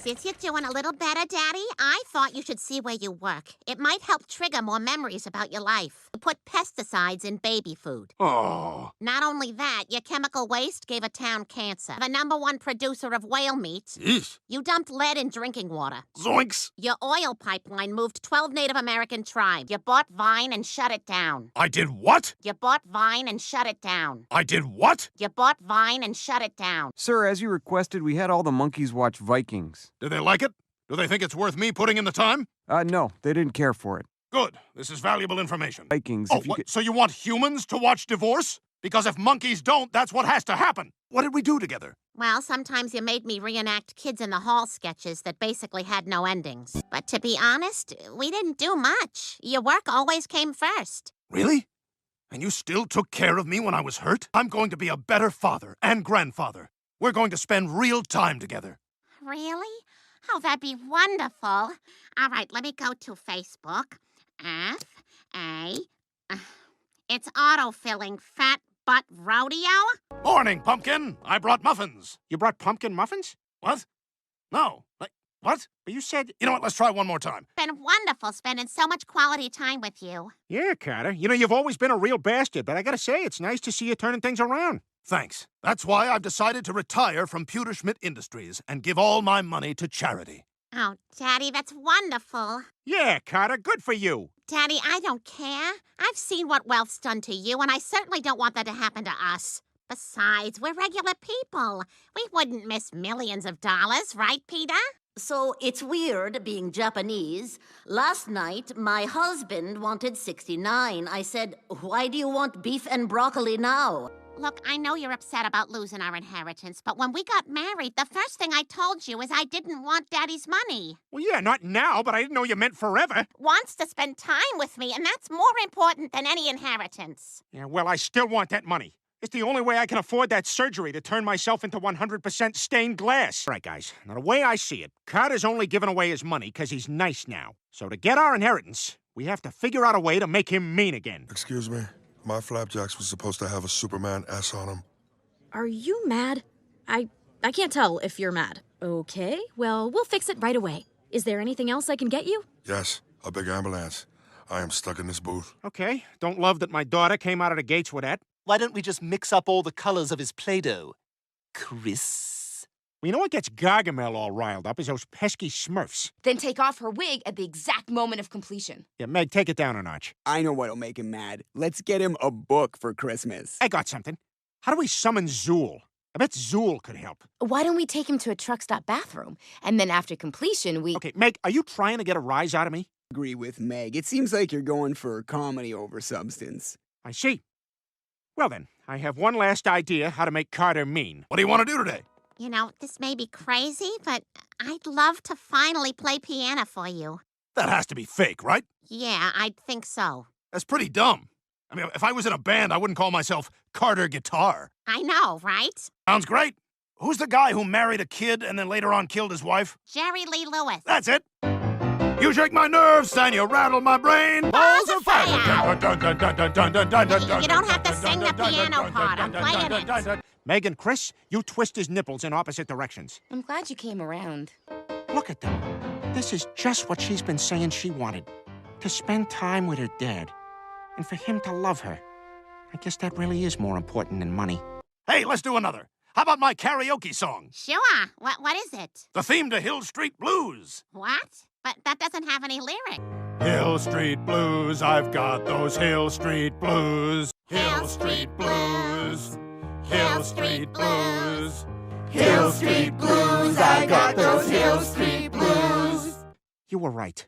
Is you doing a little better, Daddy? I thought you should see where you work. It might help trigger more memories about your life. You put pesticides in baby food. Oh. Not only that, your chemical waste gave a town cancer. The #1 producer of whale meat. Yeesh. You dumped lead in drinking water. Zoinks. Your oil pipeline moved 12 Native American tribes. You bought Vine and shut it down. I did what? You bought Vine and shut it down. I did what? You bought Vine and shut it down. Sir, as you requested, we had all the monkeys watch Vikings. Do they like it? Do they think it's worth me putting in the time? No, they didn't care for it. Good. This is valuable information. Vikings, Oh, if you what? could... So you want humans to watch divorce? Because if monkeys don't, that's what has to happen. What did we do together? Well, sometimes you made me reenact Kids in the Hall sketches that basically had no endings. But to be honest, we didn't do much. Your work always came first. Really? And you still took care of me when I was hurt? I'm going to be a better father and grandfather. We're going to spend real time together. Really? Oh, that'd be wonderful. All right, let me go to Facebook. It's autofilling Fat Butt Rodeo. Morning, Pumpkin. I brought muffins. You brought pumpkin muffins? What? No. What? But you said... You know what? Let's try one more time. Been wonderful spending so much quality time with you. Yeah, Carter. You know, you've always been a real bastard, but I gotta say, it's nice to see you turning things around. Thanks. That's why I've decided to retire from Pewter Schmidt Industries and give all my money to charity. Oh, Daddy, that's wonderful. Yeah, Carter, good for you. Daddy, I don't care. I've seen what wealth's done to you, and I certainly don't want that to happen to us. Besides, we're regular people. We wouldn't miss millions of dollars, right, Peter? So it's weird being Japanese. Last night, my husband wanted 69. I said, why do you want beef and broccoli now? Look, I know you're upset about losing our inheritance, but when we got married, the first thing I told you is I didn't want Daddy's money. Well, yeah, not now, but I didn't know you meant forever. Wants to spend time with me, and that's more important than any inheritance. Yeah, well, I still want that money. It's the only way I can afford that surgery to turn myself into 100% stained glass. All right, guys. Now, the way I see it, Carter's only giving away his money because he's nice now. So to get our inheritance, we have to figure out a way to make him mean again. Excuse me? My flapjacks was supposed to have a Superman S on them. Are you mad? I can't tell if you're mad. Okay, well, we'll fix it right away. Is there anything else I can get you? Yes, a big ambulance. I am stuck in this booth. Okay, don't love that my daughter came out of the gates with that. Why don't we just mix up all the colors of his Play-Doh? Chris? Well, you know what gets Gargamel all riled up is those pesky Smurfs. Then take off her wig at the exact moment of completion. Yeah, Meg, take it down a notch. I know what'll make him mad. Let's get him a book for Christmas. I got something. How do we summon Zool? I bet Zool could help. Why don't we take him to a truck stop bathroom? And then after completion, we... Okay, Meg, are you trying to get a rise out of me? Agree with Meg. It seems like you're going for comedy over substance. I see. Well then, I have one last idea how to make Carter mean. What do you want to do today? You know, this may be crazy, but I'd love to finally play piano for you. That has to be fake, right? Yeah, I'd think so. That's pretty dumb. I mean, if I was in a band, I wouldn't call myself Carter Guitar. I know, right? Sounds great. Who's the guy who married a kid and then later on killed his wife? Jerry Lee Lewis. That's it. You shake my nerves and you rattle my brain. Balls of fire. You don't have to sing the piano part. I'm playing it. Meg and Chris, you twist his nipples in opposite directions. I'm glad you came around. Look at them. This is just what she's been saying she wanted. To spend time with her dad. And for him to love her. I guess that really is more important than money. Hey, let's do another. How about my karaoke song? Sure. What is it? The theme to Hill Street Blues. What? But that doesn't have any lyric. Hill Street Blues, I've got those Hill Street Blues. Hill Street Blues. Hill Street Blues. Hill Street Blues, I got those Hill Street Blues. You were right.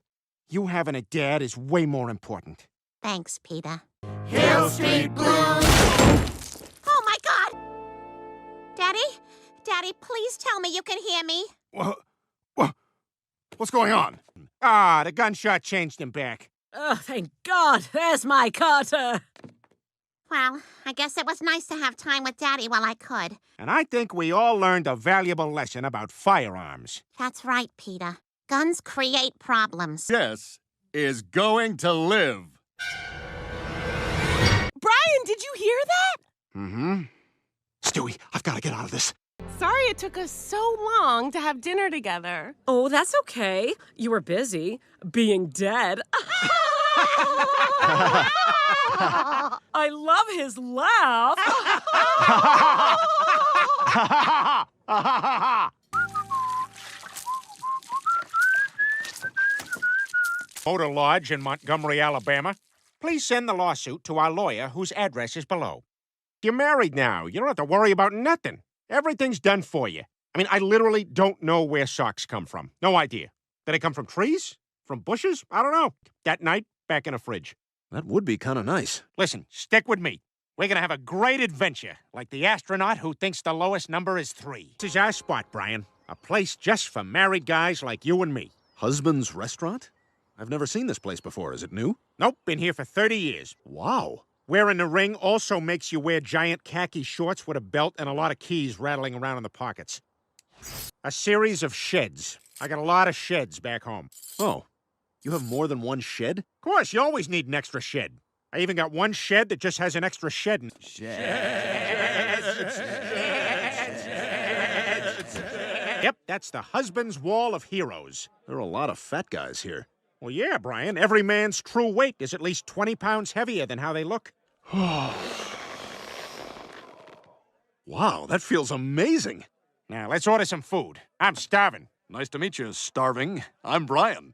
You having a dad is way more important. Thanks, Peter. Hill Street Blues. Oh, my God! Daddy, please tell me you can hear me. What's going on? Ah, the gunshot changed him back. Oh, thank God. There's my Carter. Well, I guess it was nice to have time with Daddy while I could. And I think we all learned a valuable lesson about firearms. That's right, Peter. Guns create problems. Jess is going to live. Brian, did you hear that? Mm-hmm. Stewie, I've got to get out of this. Sorry it took us so long to have dinner together. Oh, that's okay. You were busy being dead. I love his laugh. Motor Lodge in Montgomery, Alabama. Please send the lawsuit to our lawyer, whose address is below. You're married now. You don't have to worry about nothing. Everything's done for you. I mean, I literally don't know where socks come from. No idea. Did they come from trees? From bushes? I don't know. That night, back in a fridge. That would be kind of nice. Listen, stick with me. We're gonna have a great adventure, like the astronaut who thinks the lowest number is 3. This is our spot, Brian. A place just for married guys like you and me. Husband's Restaurant? I've never seen this place before. Is it new? Nope, been here for 30 years. Wow. Wearing the ring also makes you wear giant khaki shorts with a belt and a lot of keys rattling around in the pockets. A series of sheds. I got a lot of sheds back home. Oh, you have more than one shed? Of course, you always need an extra shed. I even got one shed that just has an extra shed in it. Yep, that's the husband's wall of heroes. There are a lot of fat guys here. Well, yeah, Brian. Every man's true weight is at least 20 pounds heavier than how they look. Wow, that feels amazing. Now, let's order some food. I'm starving. Nice to meet you, Starving. I'm Brian.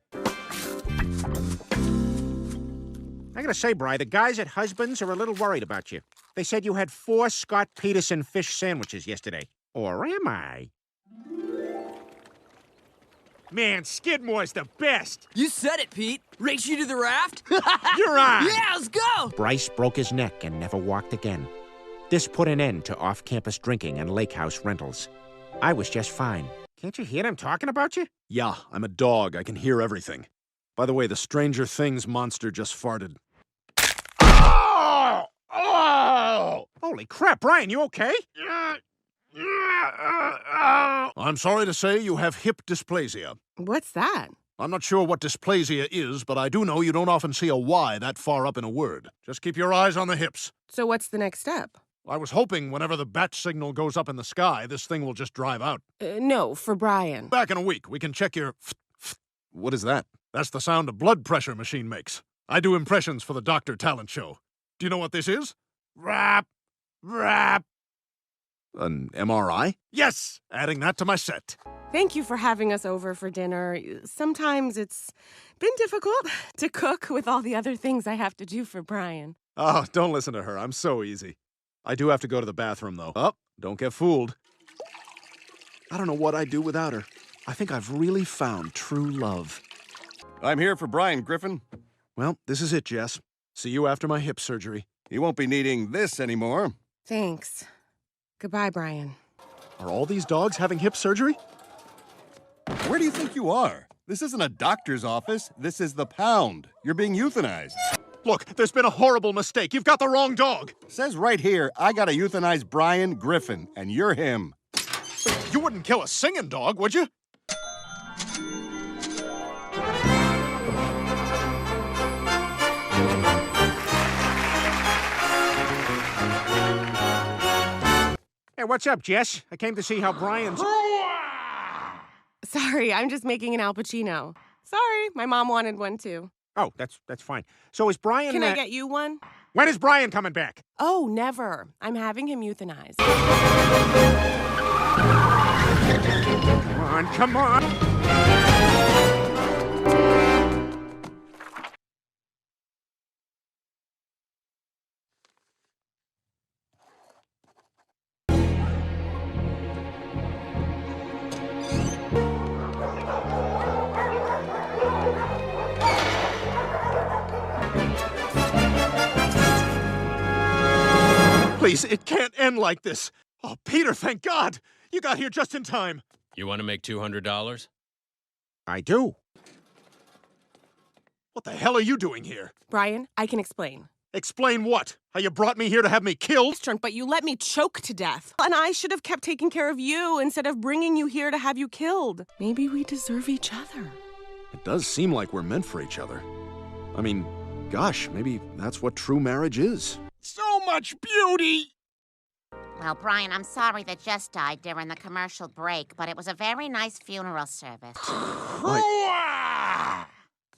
I gotta say, Bri, the guys at Husbands are a little worried about you. They said you had 4 Scott Peterson fish sandwiches yesterday. Or am I? Man, Skidmore's the best. You said it, Pete. Race you to the raft? You're on. Yeah, let's go. Bryce broke his neck and never walked again. This put an end to off-campus drinking and lake house rentals. I was just fine. Can't you hear them talking about you? Yeah, I'm a dog. I can hear everything. By the way, the Stranger Things monster just farted. Oh! Oh! Holy crap, Brian, you okay? I'm sorry to say you have hip dysplasia. What's that? I'm not sure what dysplasia is, but I do know you don't often see a Y that far up in a word. Just keep your eyes on the hips. So what's the next step? I was hoping whenever the bat signal goes up in the sky, this thing will just drive out. No, for Brian. Back in a week, we can check your... What is that? That's the sound a blood pressure machine makes. I do impressions for the Doctor Talent Show. Do you know what this is? Rap! Rap! An MRI? Yes! Adding that to my set. Thank you for having us over for dinner. Sometimes it's been difficult to cook with all the other things I have to do for Brian. Oh, don't listen to her. I'm so easy. I do have to go to the bathroom, though. Oh, don't get fooled. I don't know what I'd do without her. I think I've really found true love. I'm here for Brian Griffin. Well, this is it, Jess. See you after my hip surgery. You won't be needing this anymore. Thanks. Goodbye, Brian. Are all these dogs having hip surgery? Where do you think you are? This isn't a doctor's office. This is the pound. You're being euthanized. Look, there's been a horrible mistake. You've got the wrong dog. Says right here, I gotta euthanize Brian Griffin, and you're him. You wouldn't kill a singing dog, would you? Hey, what's up, Jess? I came to see how Brian's... Sorry, I'm just making an Al Pacino. Sorry, my mom wanted one too. Oh, that's fine. So is Brian... Can I get you one? When is Brian coming back? Oh, never. I'm having him euthanized. Come on. Please, it can't end like this. Oh, Peter, thank God. You got here just in time. You want to make $200? I do. What the hell are you doing here? Brian, I can explain. Explain what? How you brought me here to have me killed? But you let me choke to death. And I should have kept taking care of you instead of bringing you here to have you killed. Maybe we deserve each other. It does seem like we're meant for each other. I mean, gosh, maybe that's what true marriage is. So much beauty! Well, Brian, I'm sorry that Jess died during the commercial break, but it was a very nice funeral service.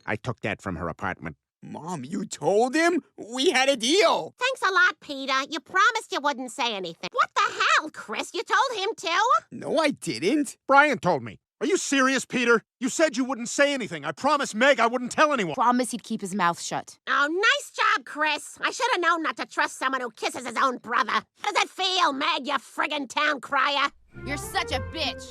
I took that from her apartment. Mom, you told him? We had a deal. Thanks a lot, Peter. You promised you wouldn't say anything. What the hell, Chris? You told him too? No, I didn't. Brian told me. Are you serious, Peter? You said you wouldn't say anything. I promised Meg I wouldn't tell anyone. Promise he'd keep his mouth shut. Oh, nice job, Chris. I should have known not to trust someone who kisses his own brother. How does it feel, Meg, you friggin' town crier? You're such a bitch.